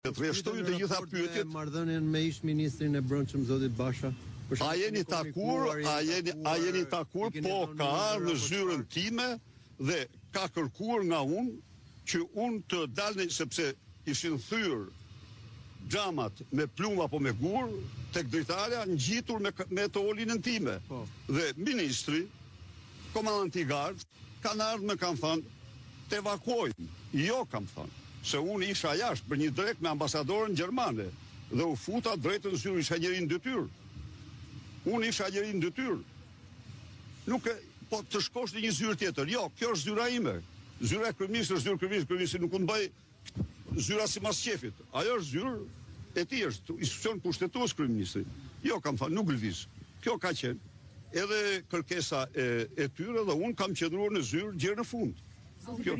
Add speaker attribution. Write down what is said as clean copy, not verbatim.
Speaker 1: Rreshtoj të gjitha pyetjet.
Speaker 2: Marrëdhënien me ish-ministrin e brendshëm zotit Basha.
Speaker 1: A jeni takur, po ka ardhur në zyrën time dhe ka kërkuar nga unë që unë të dalë, sepse ishin thyrë xhamat me plumë apo me gur tek dritarja ngjitur me të olinën time. Dhe ministri, komandanti i gardë, kanë ardhur me kanë thënë të evakuojmë. Jo, kam thënë, se unë isha jashtë për një drek me ambasadorën gjermane dhe u futa drejtën zyrë, isha njëri në detyrë. Unë isha njëri në detyrë. Nuk e, po të shkosh në një zyrë tjetër. Jo, kjo është zyra ime. Zyra e kryeministrit, zyrë kryeministri nuk unë bëj zyra si mas qefit. Ajo është zyrë e tij, është institucion pushtetues kryeministri. Jo, kam thënë, nuk lëviz. Kjo ka qenë edhe kërkesa e tyre dhe unë kam qëndruar në zyrë gjerë në fund. Kjo.